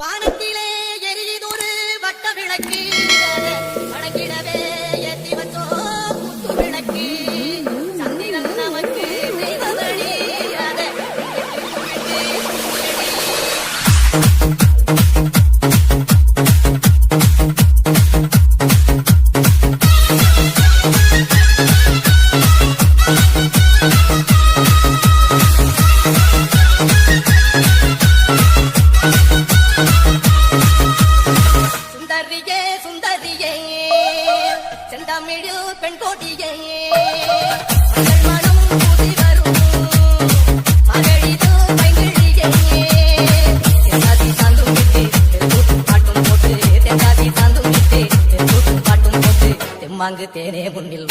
வானத்திலே எரியுதொரு வட்ட விளக்கு வணங்கிடவே ஏற்றி வச்சோ குத்து விளக்கு சந்திரன் நமக்கு தெய்வமணி அதை சுந்தரியே சுந்தரியே செந்தமிழ் பெண் கோட்டியே மனம் பூசி வரும் மகளிரு பைங்கிழியே தென்னாதி சாந்தும் விட்டு பாட்டும் போட்டு தென்னாதி சாந்தும் விட்டு பாட்டும் போட்டு தெம்மாங்கு தேனே முன்னில்